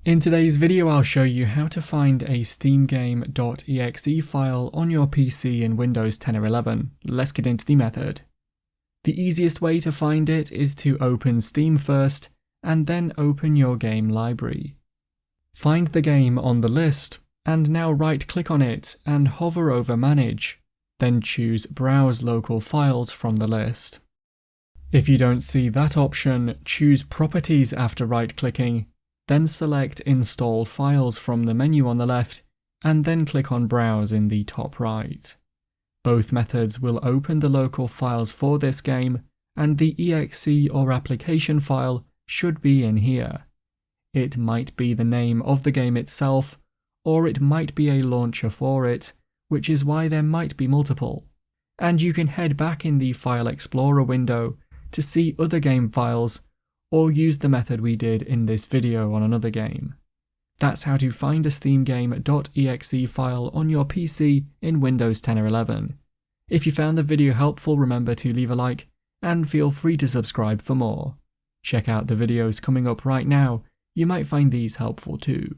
In today's video, I'll show you how to find a steamgame.exe file on your PC in Windows 10 or 11. Let's get into the method. The easiest way to find it is to open Steam first, and then open your game library. Find the game on the list, and now right-click on it and hover over Manage, then choose Browse Local Files from the list. If you don't see that option, choose Properties after right-clicking, then select Install Files from the menu on the left, and then click on Browse in the top right. Both methods will open the local files for this game, and the exe or application file should be in here. It might be the name of the game itself, or it might be a launcher for it, which is why there might be multiple. And you can head back in the File Explorer window to see other game files, or use the method we did in this video on another game. That's how to find a steamgame.exe file on your PC in Windows 10 or 11. If you found the video helpful, remember to leave a like, and feel free to subscribe for more. Check out the videos coming up right now, you might find these helpful too.